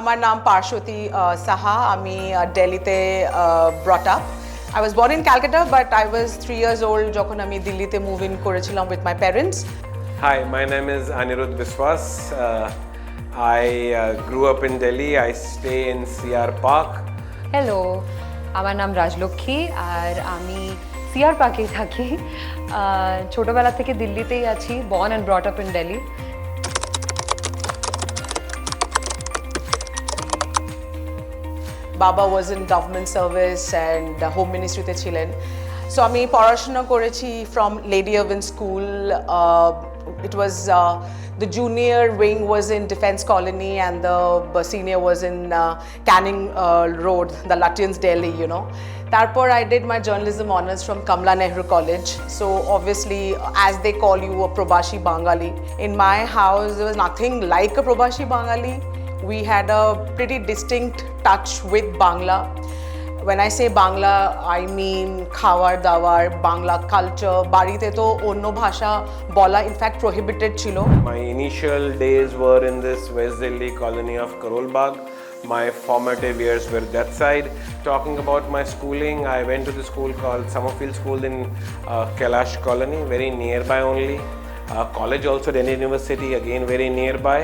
আমার নাম পার্শ্বতী সাহা আমি দিল্লিতে brought up. I was born in Calcutta but I was 3 years old যখন আমি দিল্লিতে মুভ ইন করেছিলাম with my parents. Hi, my name is Anirudh Biswas. I grew up in Delhi. I stay in CR Park. Hello, আমার নাম রাজলক্ষ্মী আর আমি CR পার্কেই থাকি। ছোটবেলা থেকে দিল্লিতেই আছি, born and brought up in Delhi. Baba was in government service and home ministry তে ছিলেন। So আমি পড়াশোনা করেছি from Lady Irwin School. It was the junior wing was in Defence Colony and the senior was in Canning Road, the Lutyens, Delhi, you know. Tarpor I did my journalism honours from Kamla Nehru College. So obviously, as they call you, a Probashi Bengali. In my house, there was nothing like a Probashi Bengali. We had a pretty distinct touch with Bangla. When I say Bangla, I mean khawar dawar, Bangla culture. Barite to onno bhasha bola in fact prohibited chilo. My initial days were in this West Delhi colony of Karol Bagh. My formative years were that side. Talking about my schooling, I went to the school called Summerfield School in Kailash Colony, very nearby only. College also, Delhi University, again very nearby.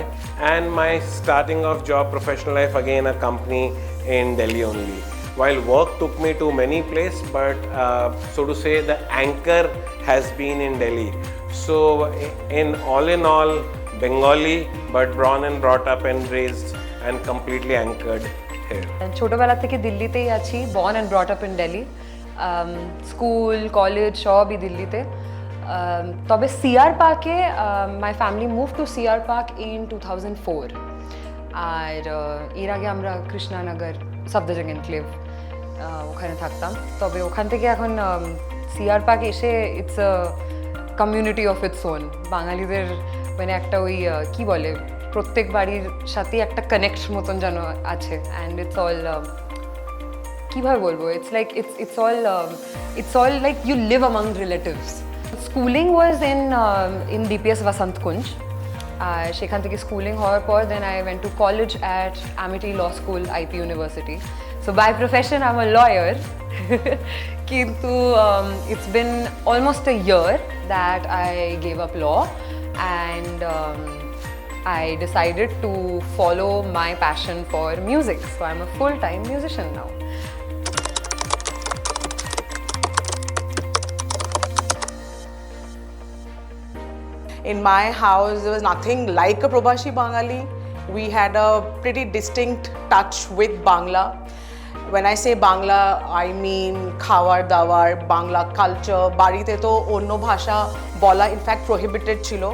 And my starting of job, professional life, again a company in Delhi only. While work took me to many places, but so to say, the anchor has been in Delhi. So in all, Bengali, but born and brought up and raised and completely anchored here. ছোটবেলা থেকে দিল্লিতেই আছি, born and brought up in Delhi. School, college সবই দিল্লিতে। তবে CR পার্কে my family move to CR park in 2004 আর এর আগে আমরা কৃষ্ণানগর সফদরজং এনক্লেভ ওখানে থাকতাম। তবে ওখান থেকে এখন সিআর পার্ক এসে it's a community of its own. বাঙালিদের মানে একটা ওই কি বলে প্রত্যেক বাড়ির সাথেই একটা কানেক্ট মতন যেন আছে অ্যান্ড ইটস অল কীভাবে বলবো it's all like you live among relatives. Schooling was in DPS Vasant Kunj আর সেখান থেকে স্কুলিং হওয়ার পর then I went to college at Amity law school IP university. So by profession I am a lawyer কিন্তু it's been almost a year that I gave up law and I decided to follow my passion for music. So I'm a full-time musician now. In my house, there was nothing like a Probashi Bengali. We had a pretty distinct touch with Bangla. When I say Bangla, I mean khawar dawar, Bangla culture. Barite to onno bhasha bola in fact prohibited chilo.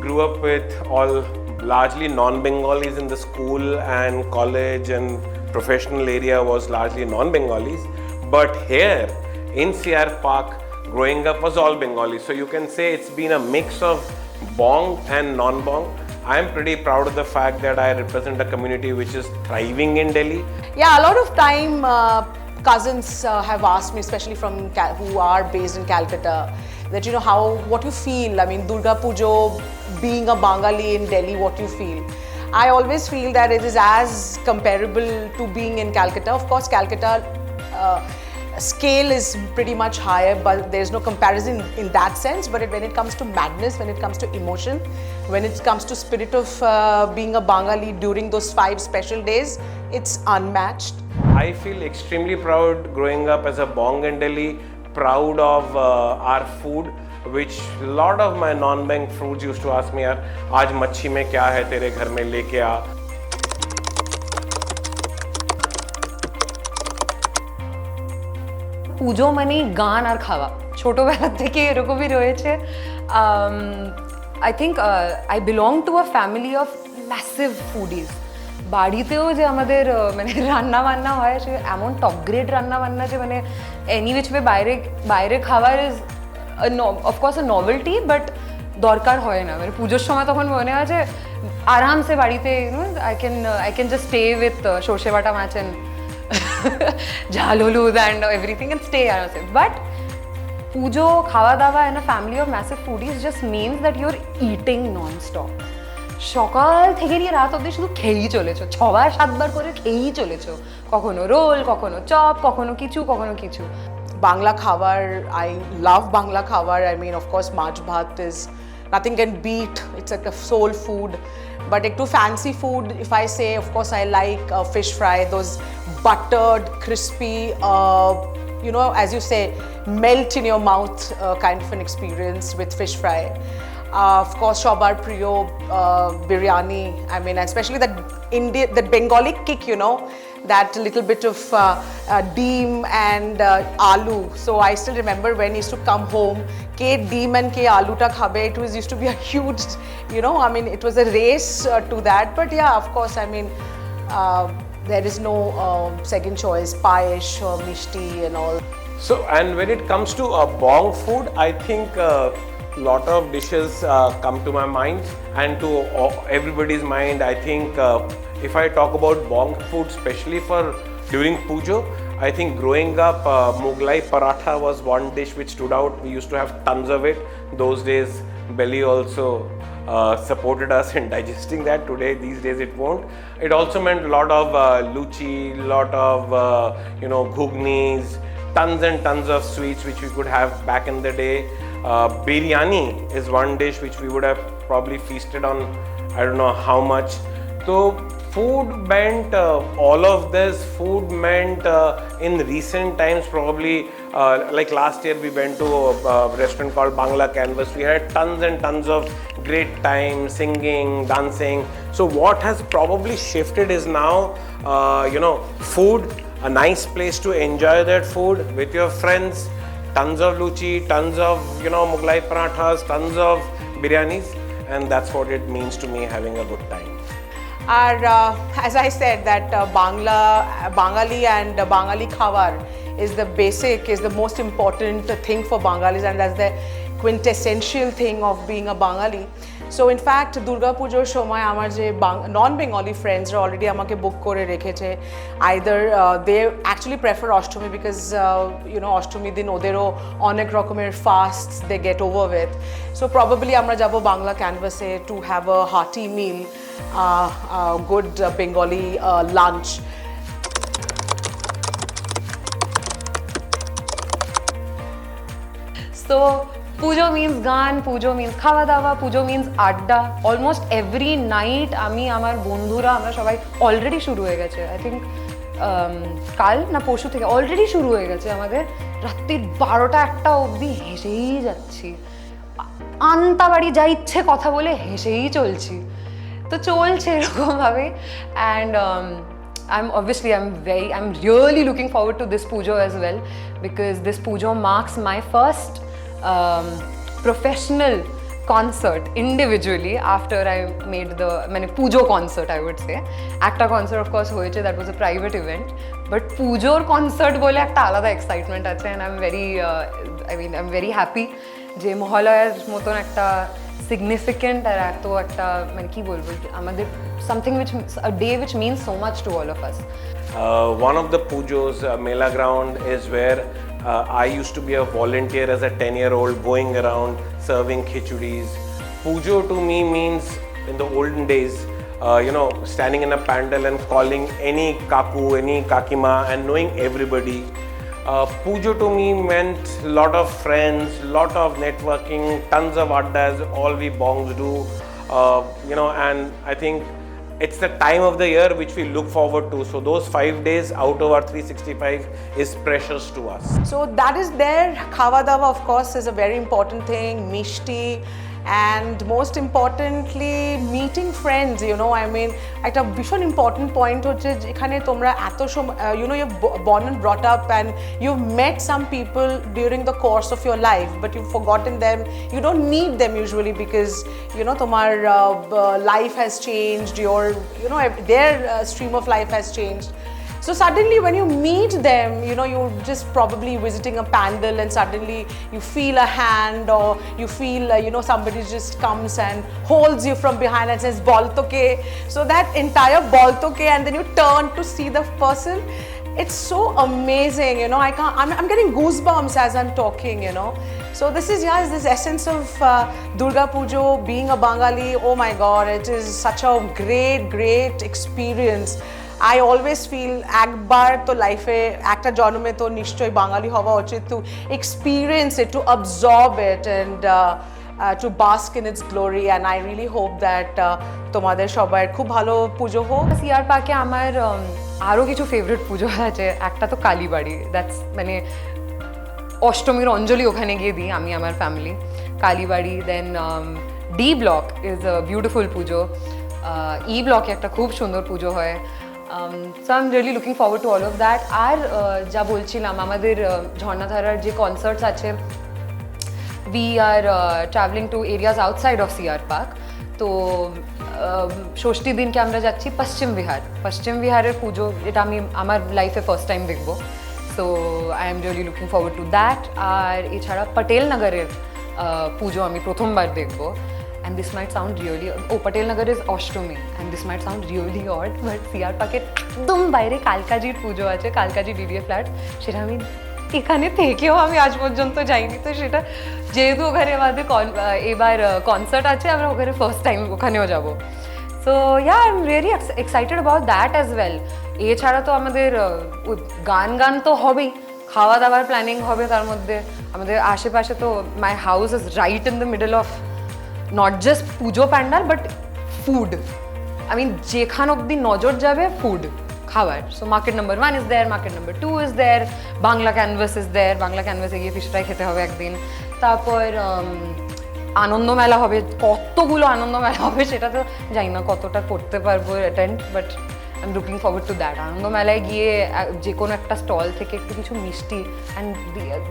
Grew up with all largely non-Bengalis in the school and college and professional area was largely non-Bengalis. But here in CR Park, growing up was all Bengali. So you can say it's been a mix of Bong and non-Bong. I am pretty proud of the fact that I represent a community which is thriving in Delhi. Yeah, a lot of time cousins have asked me, especially from who are based in Calcutta, that you know what you feel. I mean, Durga Puja, being a Bengali in Delhi, what you feel. I always feel that it is as comparable to being in Calcutta. Of course, Calcutta scale is pretty much higher, but there's no comparison in that sense. But when it comes to madness, when it comes to emotion, when it comes to spirit of being a Bengali during those 5 special days, it's unmatched. I feel extremely proud growing up as a Bong in Delhi, proud of our food, which a lot of my non-Beng fruits used to ask me, yaar, aaj machhi mein kya hai tere ghar mein leke aa. পুজো মানে গান আর খাওয়া, ছোটোবেলা থেকে এরকমই রয়েছে। I think I belong to a family of massive foodies. বাড়িতেও যে আমাদের মানে রান্না বান্না হয় সে এমন টপ গ্রেড রান্না বান্না যে মানে এনি উইচ ওয়ে বাইরে খাবার is of course a novelty but দরকার হয় না। মানে পুজোর সময় তখন মনে হয় যে আরামসে বাড়িতে I can just stay with সর্ষে বাটা মাছ অ্যান্ড ঝাল হলুদ and everything and stay around. But Pujo, খাওয়া দাওয়া and a family of massive foodies just means that you're eating non-stop. সকাল থেকে নিয়ে রাত অবধি শুধু খেয়েই চলেছো, 6-7 বার করে খেয়েই চলেছো, কখনো রোল, কখনো চপ, কখনো কিছু। Bangla khabar, I love Bangla khabar. I mean, of course, Maj Bhat is nothing can beat. It's like a soul food. But ektu fancy food, if I say, of course, I like fish fry, those buttered, crispy, as you say, melt in your mouth kind of an experience with fish fry. Of course, shobar priyo biryani. I mean, especially that Bengali kick, that little bit of deem and aloo. So I still remember when he used to come home, ke deem and ke aloo ta khabe. It used to be a huge, I mean, it was a race to that. But yeah, of course, I mean, there is no second choice. Payesh or mishti and all. So, and when it comes to bong food, I think lot of dishes come to my mind, and to everybody's mind. I think if I talk about bong food, especially for during Pujo, I think growing up, Mughlai paratha was one dish which stood out. We used to have tons of it. Those days, belly also supported us in digesting that. Today, these days, it won't. It also meant a lot of luchi, lot of ghugnis, tons and tons of sweets which we could have back in the day. Biryani is one dish which we would have probably feasted on, I don't know how much. So food meant all of this. Food meant in recent times, probably like last year we went to a restaurant called Bangla Canvas. We had tons and tons of great time, singing, dancing. So what has probably shifted is now, food, a nice place to enjoy that food with your friends. Tons of luchi, tons of Mughlai parathas, tons of biryanis, and that's what it means to me, having a good time. As I said, that Bengali and Bengali khabar is the most important thing for Bengalis, and that's the quintessential thing of being a Bengali. So in fact, Durga Pujo shomoy amar je non-Bengali friends are already amake book kore rekheche. Either they actually prefer Ashtami because Ashtami din odero onek rokomer fasts they get over with. So probably amra jabo Bangla Canvas e to have a hearty meal, good Bengali lunch. So Pujo means গান, Pujo means খাওয়া দাওয়া, Pujo means আড্ডা. Almost every night আমি আমার বন্ধুরা আমরা সবাই already শুরু হয়ে গেছে. I think কাল না পরশু থেকে অলরেডি শুরু হয়ে গেছে আমাদের রাত্রির 12টা-1টা অবধি হেসেই যাচ্ছি. আনতা বাড়ি যা ইচ্ছে কথা বলে হেসেই চলছি. তো চলছে এরকমভাবে. And I'm really looking forward to this Pujo as well, because this Pujo marks my first professional concert individually after I made the Pujo concert, I would say. একটা concert of course হয়েছে, that was a private event, but Pujoর concert বলে একটা আলাদা excitement আছে, and I'm very happy যে মহালয়ার মতন একটা significant আর এত একটা কি বলবো আমাদের something a day which means so much to all of us. One of the Pujos, Mela ground, is where I used to be a volunteer as a 10-year-old, going around serving khichuris. Pujo to me means, in the olden days, standing in a pandal and calling any kaku, any kakima, and knowing everybody. Pujo to me meant lot of friends, lot of networking, tons of addas, all we bongs do, and I think it's the time of the year which we look forward to. So those 5 days out of our 365 is precious to us. So that is there. Khawa dawa, of course, is a very important thing. Mishti, and most importantly, meeting friends. I mean, একটা ভীষণ important point হচ্ছে যেখানে তোমরা এত সময়, you're born and brought up and you've met some people during the course of your life, but you've forgotten them. You don't need them usually because তোমার life has changed, their stream of life has changed. So suddenly when you meet them, you're just probably visiting a pandal and suddenly you feel a hand, or you feel, somebody just comes and holds you from behind and says, "Boltoke." So that entire boltoke, and then you turn to see the person. it's so amazing, you know. I'm getting goosebumps as I'm talking, you know. So this is this essence of Durga Puja, being a Bengali. Oh my God, it is such a great experience. I always feel একবার তো লাইফে একটা জন্মে তো নিশ্চয়ই বাঙালি হওয়া উচিত, to experience it, to absorb it, and to bask in its glory. And I really hope that তোমাদের সবার খুব ভালো পুজো হোক। সিআর পার্কে আমার আরও কিছু ফেভারিট পুজো আছে। একটা তো কালীবাড়ি, দ্যাটস মানে অষ্টমীর অঞ্জলি ওখানে গিয়ে দিই আমি আমার family. Kalibari, then D block is a beautiful puja, E ব্লকে একটা খুব সুন্দর পুজো হয়। So I am really looking forward to all of that. আর যা বলছিলাম, আমাদের ঝর্ণাধারার যে কনসার্টস আছে, we are traveling to areas outside of CR Park. তো ষষ্ঠী দিনকে আমরা যাচ্ছি পশ্চিম বিহারের পুজো, এটা আমি আমার লাইফে ফার্স্ট টাইম দেখবো। So I am really looking forward to that. আর এছাড়া পটেল নগরের পুজো আমি প্রথমবার দেখবো। And this might sound really, Patel Nagar is Ashtami, and this might sound really odd, but CR Park এর একদম বাইরে কালকাজির পুজো আছে, কালকাজি ডিডিএ ফ্ল্যাট। সেটা আমি এখানে থেকেও আমি আজ পর্যন্ত যাইনি। তো সেটা যেহেতু ওখানে আমাদের এবার কনসার্ট আছে, আমরা ওখানে ফার্স্ট টাইম ওখানেও যাব। So I am really excited about that as well. এছাড়া তো আমাদের গান তো হবেই, খাওয়া দাওয়ার প্ল্যানিং হবে তার মধ্যে। আমাদের আশেপাশে তো my house is right in the middle of not just puja pandal but food. I mean যেখান অব্দি নজর যাবে ফুড খাবার। So market number 1 is there, market number 2 is there, Bangla canvas is there, Bangla ক্যানভাসে গিয়ে ফিশ ফ্রাই খেতে হবে একদিন। তারপর আনন্দ মেলা হবে, কতগুলো আনন্দ মেলা হবে সেটা তো জানি না কতটা করতে পারবো attend, but I am looking forward to that. Ananda মেলায় গিয়ে যে কোনো একটা স্টল থেকে একটু কিছু মিষ্টি, and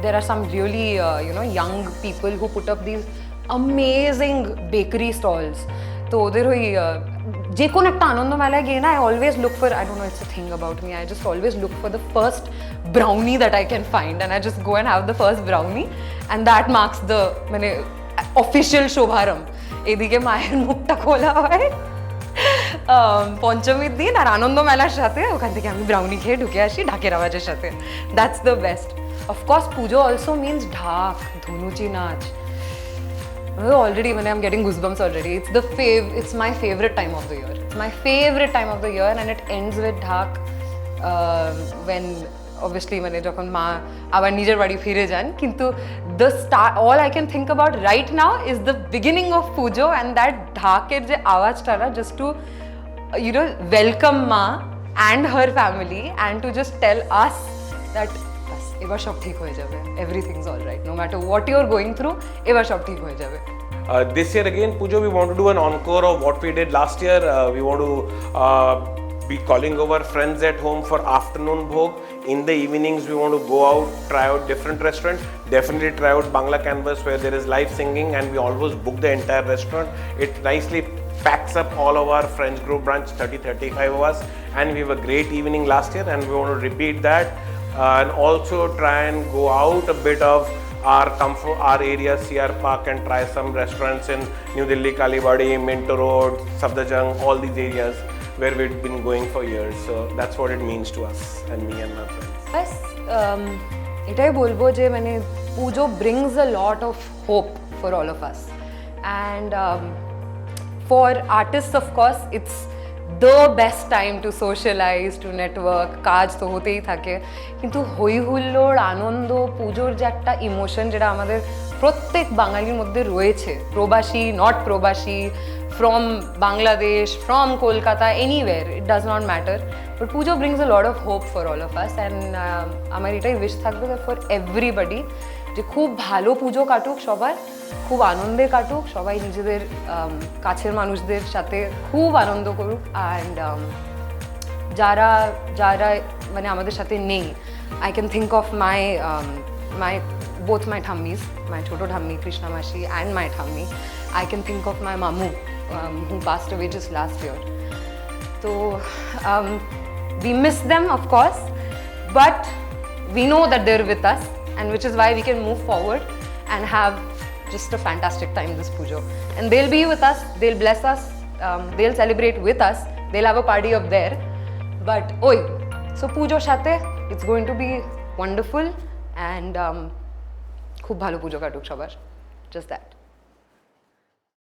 there are some really young people who put up this amazing bakery stalls. তো ওদের ওই যে কোনো একটা আনন্দ মেলায় গিয়ে না, I always look for, I don't know, it's a thing about me, I just always look for the first brownie that I can find, and I just go and have the first brownie, and that marks the মানে official শোভারম্ভ। এদিকে মায়ের মুখটা খোলা হয় পঞ্চমীর দিন, আর আনন্দ মেলার সাথে ওখান থেকে আমি ব্রাউনি খেয়ে ঢুকে আসি ঢাকের আওয়াজের সাথে। That's the best. Of course Puja also means ঢাক, ধনুচি নাচ। Already, when I'm getting goosebumps already. It's my favorite time of the year. It's my favorite time of the year, and it ends with Dhak when obviously মানে যখন মা আবার নিজের বাড়ি ফিরে যান। কিন্তু the start, all I can think about right now is the beginning of Pujo, and that ঢাকের যে আওয়াজটা না, just to welcome মা and her family, and to just tell us that এবার সব ঠিক হয়ে যাবে, everything's all right, no matter what you're going through, এবার সব ঠিক হয়ে যাবে। This year again, Pujo, we want to do an encore of what we did last year. We want to be calling over friends at home for afternoon bhog. In the evenings, we want to go out, try out different restaurants. Definitely try out Bangla Canvas where there is live singing, and we always book the entire restaurant. It nicely packs up all of our friends group branch, 30-35 of us, and we have a great evening last year, and we want to repeat that. And also try and go out a bit of our area, CR Park, and try some restaurants in New Delhi, Kalibadi, Minto Road, Safdarjung, all these areas where we've been going for years. So that's what it means to us and me and my friends. Yes, এটাই বলবো যে মানে পুজো brings a lot of hope for all of us, and for artists of course it's the best time to socialize, to network. কাজ তো হতেই থাকে, কিন্তু হই হুল্লোড়, আনন্দ, পুজোর যে একটা ইমোশন যেটা আমাদের প্রত্যেক বাঙালির মধ্যে রয়েছে, প্রবাসী, নট প্রবাসী, from Bangladesh, from Kolkata, anywhere, it does not matter, but puja brings a lot of hope for all of us. And আমার এটাই উইশ থাকবে ফর এভরিবডি যে খুব ভালো পুজো কাটুক সবার, খুব আনন্দে কাটুক সবাই, নিজেদের কাছের মানুষদের সাথে খুব আনন্দ করুক। অ্যান্ড যারা যারা মানে আমাদের সাথে নেই, I can think of my both my ঠাম্মিস, my ছোটো ঠাম্মি কৃষ্ণা মাসি and my ঠাম্মি. I can think of my mamu who passed away just last year. So we miss them of course, but we know that they're with us, and which is why we can move forward and have just a fantastic time this Pujo. And they'll be with us, they'll bless us, they'll celebrate with us, they'll have a party up there. But oi, so Pujo সাথে it's going to be wonderful and খুব ভালো পুজো কাটুক সবার, just that.